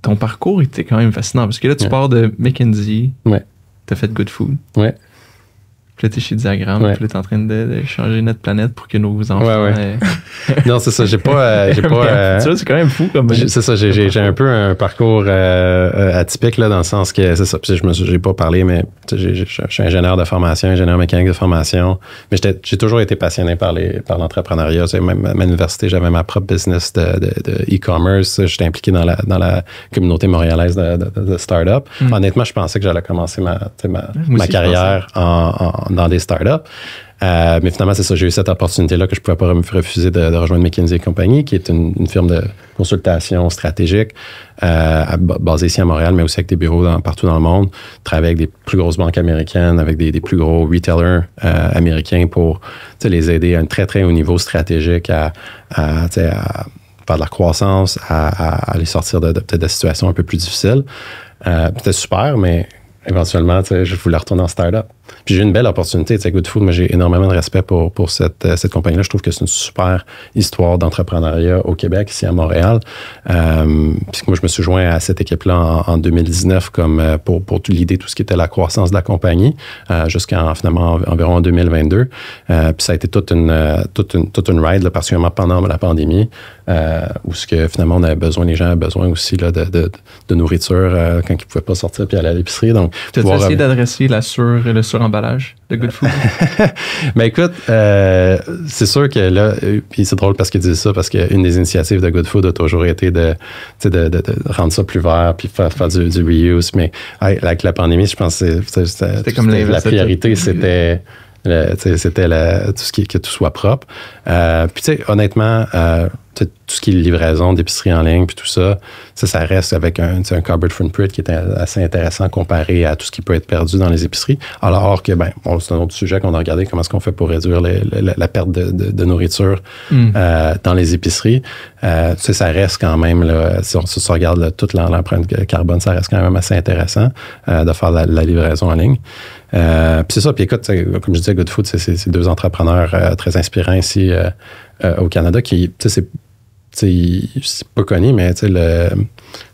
ton parcours était quand même fascinant, parce que là, tu pars de McKinsey, tu as fait Good Food. Ouais. Puis là, t'es chez Diagramme, puis là, t'es en train de changer notre planète pour que nos enfants... Non, c'est ça, j'ai pas... tu vois, c'est quand même fou. C'est ça, j'ai un peu un parcours atypique, là, dans le sens que, c'est ça, puis j'ai pas parlé, mais je suis ingénieur de formation, ingénieur mécanique de formation, mais j'ai toujours été passionné par l'entrepreneuriat. Même à l'université, j'avais ma propre business de e-commerce, j'étais impliqué dans la communauté montréalaise de start-up. Honnêtement, je pensais que j'allais commencer ma carrière dans des startups. Mais finalement, c'est ça, j'ai eu cette opportunité-là que je ne pouvais pas me refuser de rejoindre McKinsey & Company, qui est une firme de consultation stratégique basée ici à Montréal, mais aussi avec des bureaux partout dans le monde. Travailler avec des plus grosses banques américaines, avec des plus gros retailers américains pour les aider à un très, très haut niveau stratégique à faire de la croissance, à les sortir peut-être de situations un peu plus difficiles. C'était super, mais éventuellement, je voulais retourner en start-up. Puis j'ai eu une belle opportunité. Goodfood, moi, j'ai énormément de respect pour cette compagnie-là. Je trouve que c'est une super histoire d'entrepreneuriat au Québec, ici à Montréal. Puis moi, je me suis joint à cette équipe-là en 2019 comme pour l'idée, tout ce qui était la croissance de la compagnie, jusqu'en finalement environ en 2022. Puis ça a été toute une ride, là, particulièrement pendant la pandémie, où ce que finalement les gens avaient besoin aussi là, de nourriture quand ils ne pouvaient pas sortir puis aller à l'épicerie. Donc, tu as essayé d'adresser le suremballage de Goodfood? Ben écoute, c'est sûr que là, puis c'est drôle parce qu'ils disent ça, parce qu'une des initiatives de Goodfood a toujours été de rendre ça plus vert puis faire du reuse. Mais avec la pandémie, je pense que c'était comme la priorité, c'était tout ce que tout soit propre. Puis tu sais, honnêtement, tout ce qui est livraison d'épicerie en ligne puis tout ça reste avec un carbon footprint qui est assez intéressant comparé à tout ce qui peut être perdu dans les épiceries. Alors que, c'est un autre sujet qu'on a regardé, comment est-ce qu'on fait pour réduire la perte de nourriture dans les épiceries. Ça reste quand même, là, si on regarde toute l'empreinte carbone, ça reste quand même assez intéressant de faire la livraison en ligne. Puis c'est ça, puis écoute, comme je disais, Goodfood, c'est deux entrepreneurs très inspirants ici au Canada qui, c'est pas connu, mais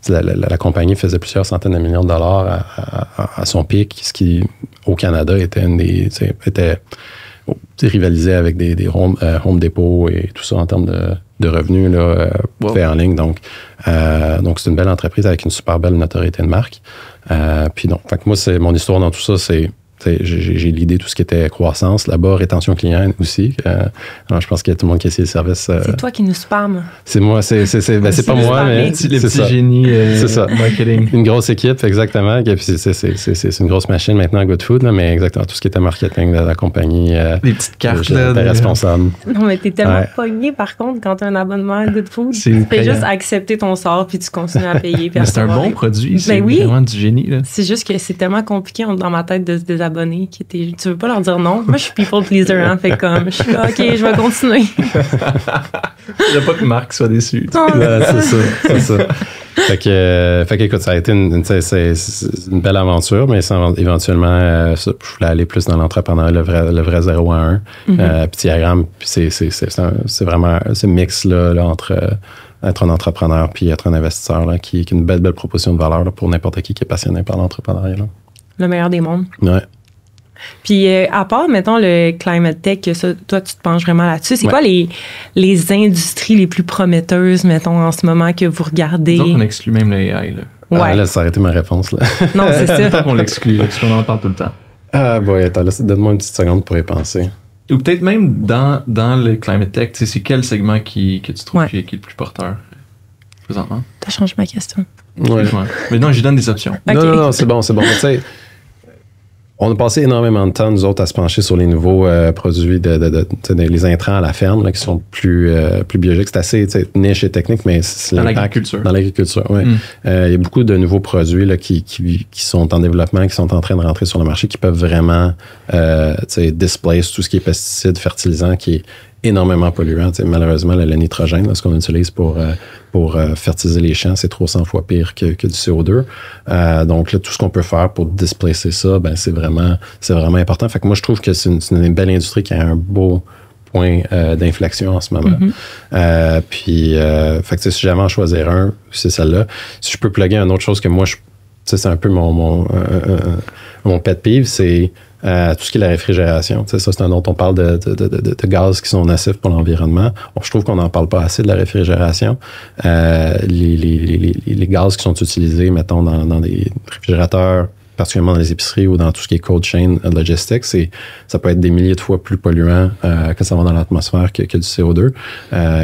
la compagnie faisait plusieurs centaines de millions de dollars à son pic, ce qui, au Canada, était rivalisait avec des Home Depot et tout ça en termes de revenus là, faits en ligne. Donc c'est une belle entreprise avec une super belle notoriété de marque. Puis donc, fait que moi, c'est mon histoire dans tout ça, c'est j'ai l'idée tout ce qui était croissance là-bas, rétention client aussi. Alors je pense qu'il y a tout le monde qui essaie le service. C'est toi qui nous spam. C'est moi, c'est pas moi, mais c'est le petit génie marketing. Une grosse équipe, exactement. Et puis c'est une grosse machine maintenant à Goodfood, là, mais exactement tout ce qui était marketing de la compagnie. Les petites cartes là. T'es responsable. Non, mais t'es tellement pogné par contre quand t'as un abonnement à Goodfood. Tu fais juste accepter ton sort puis tu continues à payer. C'est un bon produit, c'est vraiment du génie. Là. C'est juste que c'est tellement compliqué dans ma tête de se désabonner. Tu veux pas leur dire non. Moi, je suis people pleaser, hein. Fait comme, je suis là, OK, je vais continuer. Il n'y a pas que Marc soit déçu. C'est ça. Fait que écoute, ça a été une belle aventure, mais éventuellement, je voulais aller plus dans l'entrepreneuriat, le vrai 0 à 1. Puis Diagramme, c'est vraiment ce mix là entre être un entrepreneur puis être un investisseur là, qui est une belle proposition de valeur là, pour n'importe qui est passionné par l'entrepreneuriat. Là. Le meilleur des mondes. Ouais. Puis, à part, mettons, le climate tech, ça, toi, tu te penches vraiment là-dessus. C'est quoi les industries les plus prometteuses, mettons, en ce moment que vous regardez? Donc, on exclut même le AI, là. Ouais. Là, ça aurait été ma réponse, là. Non, c'est ça. Tant qu'on l'exclut, parce qu'on en parle tout le temps. Ah, bon, attends, là, donne-moi une petite seconde pour y penser. Ou peut-être même dans le climate tech, tu sais, c'est quel segment que tu trouves qui est le plus porteur, présentement? T'as changé ma question. Ouais. Mais non, j'y donne des options. Okay. Non, c'est bon. Tu sais, on a passé énormément de temps, nous autres, à se pencher sur les nouveaux produits, les intrants à la ferme, là, qui sont plus biologiques. C'est assez niche et technique, mais c'est dans l'agriculture. Dans l'agriculture, oui. Il y a beaucoup de nouveaux produits là, qui sont en développement, qui sont en train de rentrer sur le marché, qui peuvent vraiment displace tout ce qui est pesticides, fertilisants, qui est énormément polluant. Malheureusement, le nitrogène, là, ce qu'on utilise pour fertiliser les champs, c'est 300 fois pire que du CO2. Donc là, tout ce qu'on peut faire pour displacer ça, c'est vraiment important. Fait que moi, je trouve que c'est une belle industrie qui a un beau point d'inflexion en ce moment. Puis, fait que si jamais en choisir un, c'est celle-là. Si je peux plugger une autre chose que moi, c'est un peu mon pet peeve, c'est tout ce qui est la réfrigération. Ça, c'est un dont on parle de gaz qui sont nocifs pour l'environnement. Je trouve qu'on n'en parle pas assez de la réfrigération. Les gaz qui sont utilisés, mettons, dans des réfrigérateurs, particulièrement dans les épiceries ou dans tout ce qui est cold chain logistics, ça peut être des milliers de fois plus polluant que ça va dans l'atmosphère que du CO2.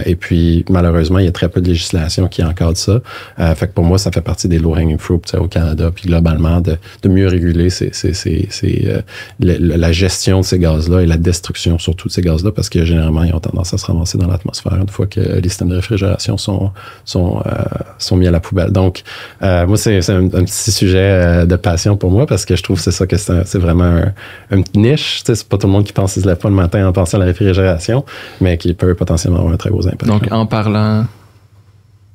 Et puis, malheureusement, il y a très peu de législation qui encadre ça. Fait que pour moi, ça fait partie des low-hanging fruits au Canada, puis globalement, de mieux réguler la gestion de ces gaz-là et la destruction surtout de ces gaz-là, parce que généralement, ils ont tendance à se ramasser dans l'atmosphère une fois que les systèmes de réfrigération sont mis à la poubelle. Donc, moi, c'est un petit sujet de passion pour moi, parce que je trouve que c'est vraiment une niche. C'est pas tout le monde qui pense qu'ils se lève pas le matin en pensant à la réfrigération, mais qui peut potentiellement avoir un très gros impact. Donc, en parlant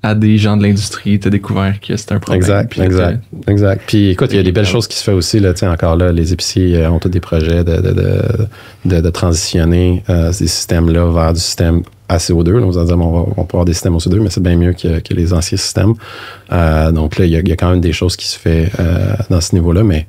à des gens de l'industrie, tu as découvert que c'est un problème. Exact. Puis écoute, il y a des belles choses qui se font aussi. Là, encore là, les épiciers ont tous des projets de transitionner ces systèmes-là vers du système à CO2. Là, on va dire, on peut avoir des systèmes au CO2, mais c'est bien mieux que les anciens systèmes. Donc là, il y a quand même des choses qui se font dans ce niveau-là, mais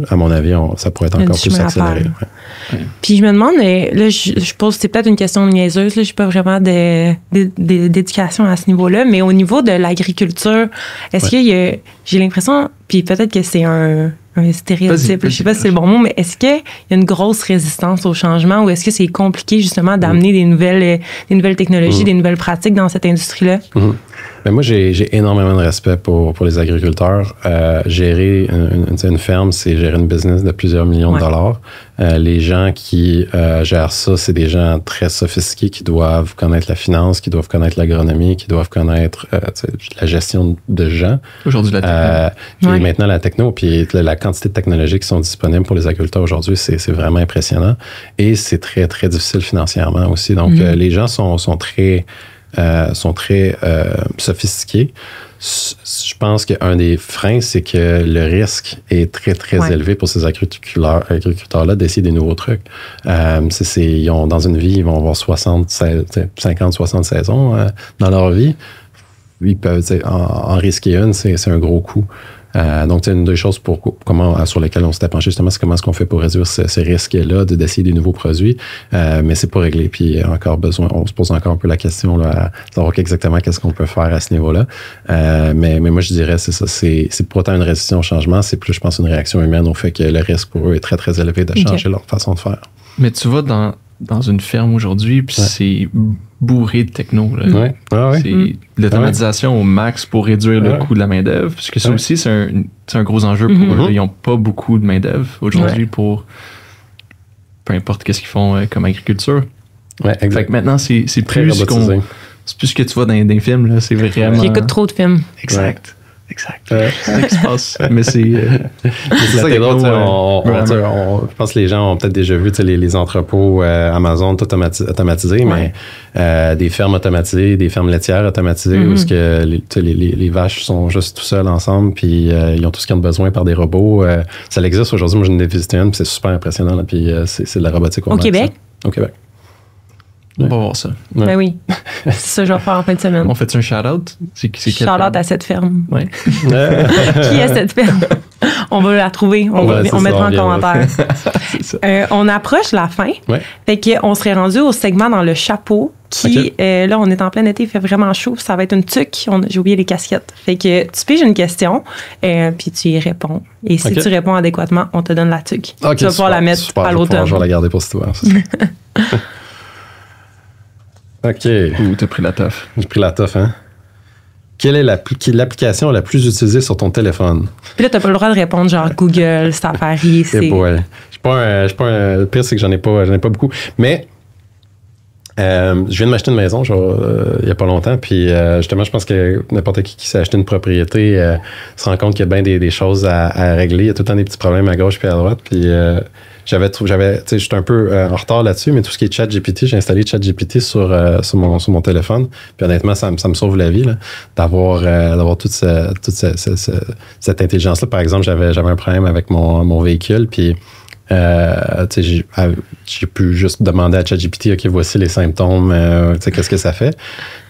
à mon avis, ça pourrait être encore plus accéléré. Ouais. Puis je me demande, là, je pose, c'est peut-être une question niaiseuse, je n'ai pas vraiment d'éducation à ce niveau-là, mais au niveau de l'agriculture, est-ce qu'il y a, j'ai l'impression, puis peut-être que c'est un stéréotype, je ne sais pas si c'est le bon mot, mais est-ce qu'il y a une grosse résistance au changement ou est-ce que c'est compliqué justement d'amener des nouvelles technologies, des nouvelles pratiques dans cette industrie-là? Ben moi, j'ai énormément de respect pour les agriculteurs. Gérer une ferme, c'est gérer une business de plusieurs millions de dollars. Les gens qui gèrent ça, c'est des gens très sophistiqués qui doivent connaître la finance, qui doivent connaître l'agronomie, qui doivent connaître la gestion de gens. Aujourd'hui, la techno. Et maintenant, la techno, puis la quantité de technologies qui sont disponibles pour les agriculteurs aujourd'hui, c'est vraiment impressionnant. Et c'est très, très difficile financièrement aussi. Donc, les gens sont très sophistiqués. Je pense qu'un des freins, c'est que le risque est très, très élevé pour ces agriculteurs-là d'essayer des nouveaux trucs. Ils ont, dans une vie, ils vont avoir 50, 60 saisons dans leur vie. Ils peuvent en risquer une, c'est un gros coût. Donc, c'est une des choses sur lesquelles on s'était penché justement, c'est comment est-ce qu'on fait pour réduire ce risque-là d'essayer des nouveaux produits, mais c'est pas réglé. Puis on se pose encore un peu la question là, à savoir exactement qu'est-ce qu'on peut faire à ce niveau-là. Mais moi, je dirais, c'est ça, c'est pas tant une résistance au changement, c'est plus, je pense, une réaction humaine au fait que le risque pour eux est très, très élevé de changer leur façon de faire. Mais tu vas dans une ferme aujourd'hui, puis c'est bourré de techno. Là. C'est l'automatisation au max pour réduire le coût de la main-d'œuvre. Parce que ça aussi, c'est un gros enjeu pour eux. Ils n'ont pas beaucoup de main-d'œuvre aujourd'hui pour peu importe qu'est-ce qu'ils font comme agriculture. Fait que maintenant, c'est plus ce que tu vois dans les films. Là. C'est vraiment. J'écoute trop de films. Exact. C'est ça qui se passe. Mais c'est ça qui est drôle. Je pense que les gens ont peut-être déjà vu les entrepôts Amazon tout automatisés, mais des fermes automatisées, des fermes laitières automatisées où les vaches sont juste tout seules ensemble, puis ils ont tout ce qu'ils ont besoin par des robots. Ça existe aujourd'hui. Moi, j'en ai visité une, puis c'est super impressionnant. Là, puis c'est de la robotique. Au Québec? Au Québec. On va voir ça. Ben oui. C'est ça que je vais faire en fin de semaine. On fait un shout-out? Shout-out à cette ferme. Ouais. Qui est cette ferme? On va la trouver. On mettra en commentaire. On approche la fin. Fait qu'on serait rendu au segment dans le chapeau qui, là, on est en plein été, il fait vraiment chaud. Ça va être une tuque. J'ai oublié les casquettes. Fait que tu piges une question, puis tu y réponds. Et si tu réponds adéquatement, on te donne la tuque. Tu vas pouvoir la mettre à l'automne. Je vais la garder pour cette fois. OK. T'as pris la toffe. J'ai pris la toffe, hein? Quelle est l'application la plus utilisée sur ton téléphone? Puis là, t'as pas le droit de répondre genre Google, Safari, c'est... Le pire, c'est que j'en ai pas beaucoup. Mais je viens de m'acheter une maison il y a pas longtemps, puis justement, je pense que n'importe qui s'est acheté une propriété se rend compte qu'il y a bien des choses à régler. Il y a tout le temps des petits problèmes à gauche puis à droite, puis... j'étais un peu en retard là-dessus, mais tout ce qui est ChatGPT, j'ai installé ChatGPT sur mon téléphone. Puis honnêtement, ça me sauve la vie là, d'avoir toute cette intelligence-là. Par exemple, j'avais un problème avec mon véhicule, puis J'ai pu juste demander à ChatGPT, OK, voici les symptômes, qu'est-ce que ça fait?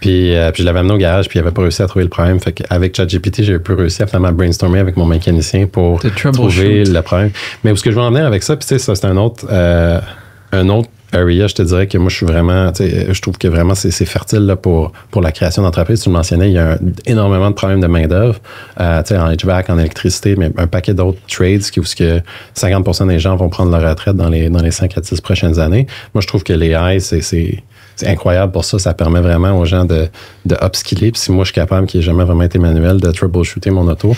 Puis je l'avais amené au garage, puis il n'avait pas réussi à trouver le problème. Fait qu'avec ChatGPT, j'ai pu réussir à finalement brainstormer avec mon mécanicien pour trouver le problème. Mais où ce que je veux en venir avec ça, puis tu sais, ça, c'est un autre area, je te dirais que moi, je suis vraiment, je trouve que vraiment, c'est fertile là, pour la création d'entreprises. Tu le mentionnais, il y a énormément de problèmes de main-d'œuvre, en HVAC, en électricité, mais un paquet d'autres trades où 50% des gens vont prendre leur retraite dans les 5 à 10 prochaines années. Moi, je trouve que l'AI, c'est incroyable pour ça. Ça permet vraiment aux gens de upskiller. Puis si moi, je suis capable, qui n'ai jamais vraiment été manuel, de troubleshooter mon auto,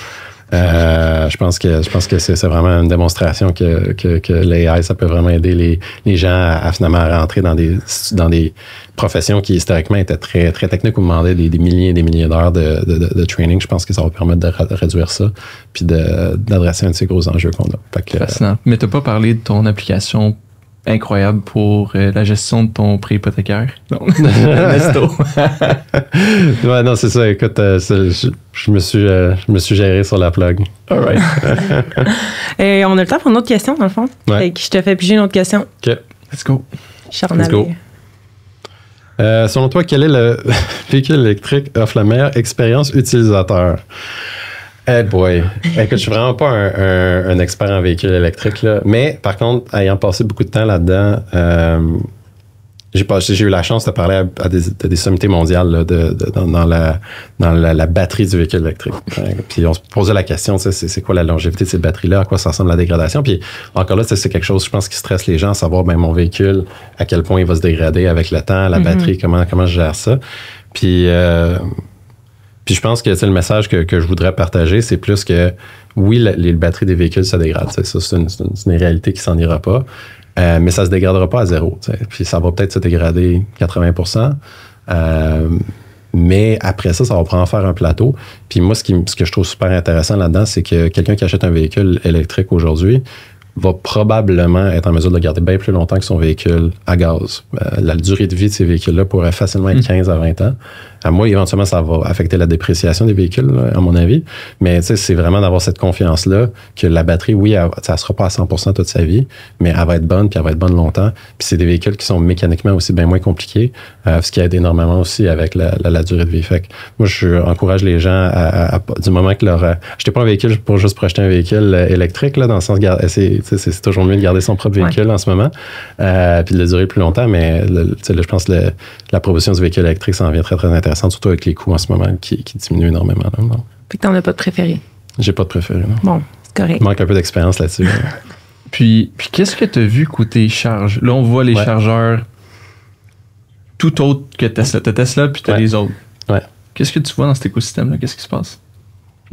je pense que c'est vraiment une démonstration que l'AI, ça peut vraiment aider les gens à finalement rentrer dans des professions qui historiquement étaient très, très techniques où demandaient des milliers et des milliers d'heures de training. Je pense que ça va permettre de réduire ça puis d'adresser un de ces gros enjeux qu'on a. Fascinant. Mais tu n'as pas parlé de ton application incroyable pour la gestion de ton prêt hypothécaire. Non. Ouais, non, c'est ça. Écoute, je me suis géré sur la plug. All right. On a le temps pour une autre question, dans le fond. Ouais. Fait que je te fais piger une autre question. OK. Let's go. Let's go. Selon toi, quel est le véhicule électrique offre la meilleure expérience utilisateur? Hey boy. Écoute, je suis vraiment pas un expert en véhicule électrique, là. Mais par contre, ayant passé beaucoup de temps là-dedans, j'ai eu la chance de parler à des sommités mondiales là, dans la batterie du véhicule électrique. Puis on se posait la question, c'est quoi la longévité de ces batteries-là, à quoi ça ressemble la dégradation. Puis encore là, c'est quelque chose, je pense, qui stresse les gens, à savoir mon véhicule, à quel point il va se dégrader avec le temps, la batterie, comment je gère ça. Puis je pense que le message que je voudrais partager, c'est plus que oui, les batteries des véhicules se dégradent. Ça, c'est une réalité qui s'en ira pas. Mais ça se dégradera pas à zéro. T'sais. Puis ça va peut-être se dégrader 80%. Mais après ça va prendre faire un plateau. Puis moi, ce que je trouve super intéressant là-dedans, c'est que quelqu'un qui achète un véhicule électrique aujourd'hui va probablement être en mesure de le garder bien plus longtemps que son véhicule à gaz. La durée de vie de ces véhicules-là pourrait facilement être 15 à 20 ans. Moi, éventuellement, ça va affecter la dépréciation des véhicules, là, à mon avis. Mais c'est vraiment d'avoir cette confiance-là que la batterie, oui, elle ne sera pas à 100% toute sa vie, mais elle va être bonne, puis elle va être bonne longtemps. Puis c'est des véhicules qui sont mécaniquement aussi bien moins compliqués, ce qui aide énormément aussi avec la durée de vie. Fait que moi, je encourage les gens du moment que achetez pas un véhicule pour acheter un véhicule électrique, là, dans le sens, c'est toujours mieux de garder son propre véhicule en ce moment, puis de le durer plus longtemps, mais je pense que la proposition du véhicule électrique, ça en vient très, très intéressant, surtout avec les coûts en ce moment qui diminuent énormément. Là, non? Fait que t'en as pas de préféré? J'ai pas de préféré, non. Bon, c'est correct. Il manque un peu d'expérience là-dessus. Puis qu'est-ce que tu as vu côté charge? Là, on voit les chargeurs tout autres que Tesla. T'as Tesla, puis t'as les autres. Ouais. Qu'est-ce que tu vois dans cet écosystème-là? Qu'est-ce qui se passe?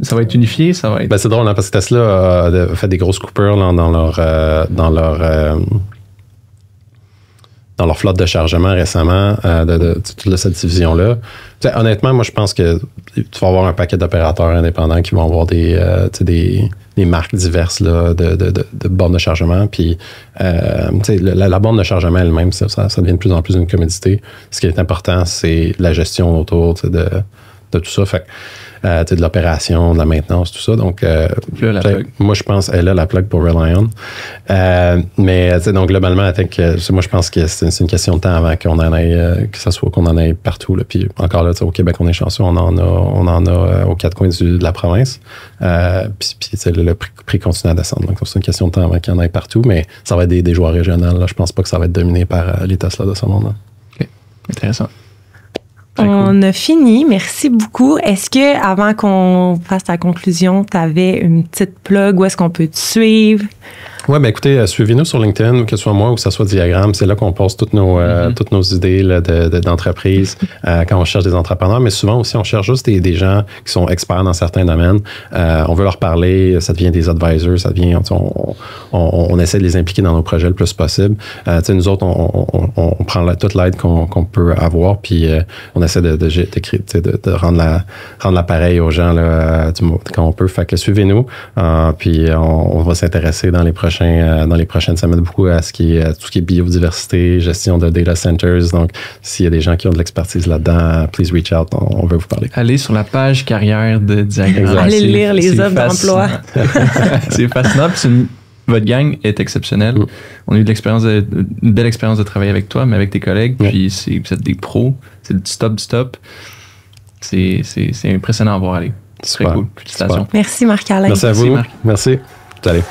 Ça va être unifié? Ça va être... c'est drôle, hein, parce que Tesla a fait des grosses coupures là, dans leur flotte de chargement récemment de toute cette division-là. Honnêtement, moi, je pense que tu vas avoir un paquet d'opérateurs indépendants qui vont avoir des marques diverses là, de bornes de chargement. Puis, la borne de chargement elle-même, ça devient de plus en plus une commodité. Ce qui est important, c'est la gestion autour de tout ça. Fait de l'opération, de la maintenance, tout ça. Donc, moi, je pense, elle a la plug pour Reliant. Mais, donc, globalement, moi, je pense que c'est une question de temps avant qu'on en ait, qu'on en ait partout. Là. Puis, encore là, au Québec, on est chanceux, on en a aux quatre coins de la province. Puis le prix continue à descendre. Donc, c'est une question de temps avant qu'il y en ait partout. Mais ça va être des joueurs régionaux. Là. Je pense pas que ça va être dominé par les Tesla de ce monde-là. OK. Intéressant. On a fini. Merci beaucoup. Est-ce que, avant qu'on fasse ta conclusion, tu avais une petite plug? Où est-ce qu'on peut te suivre? Oui, bien écoutez, suivez-nous sur LinkedIn, que ce soit moi ou que ce soit Diagramme. C'est là qu'on poste toutes nos idées là, d'entreprise quand on cherche des entrepreneurs. Mais souvent aussi, on cherche juste des gens qui sont experts dans certains domaines. On veut leur parler, ça devient des advisors, ça devient, on essaie de les impliquer dans nos projets le plus possible. Nous autres, on prend toute l'aide qu'on peut avoir, puis on essaie de rendre l'appareil aux gens là, quand on peut. Fait que suivez-nous, puis on va s'intéresser dans les prochaines semaines beaucoup à tout ce qui est biodiversité, gestion de data centers. Donc, s'il y a des gens qui ont de l'expertise là-dedans, please reach out, on veut vous parler. Allez sur la page carrière de Diagramme. Allez lire les offres d'emploi. C'est fascinant. Puis votre gang est exceptionnelle. On a eu une belle expérience de travailler avec toi, mais avec tes collègues. Puis vous êtes des pros. C'est du stop. C'est impressionnant à voir aller. C'est très cool. Félicitations. Merci Marc-Alain. Merci à vous. Merci. Salut.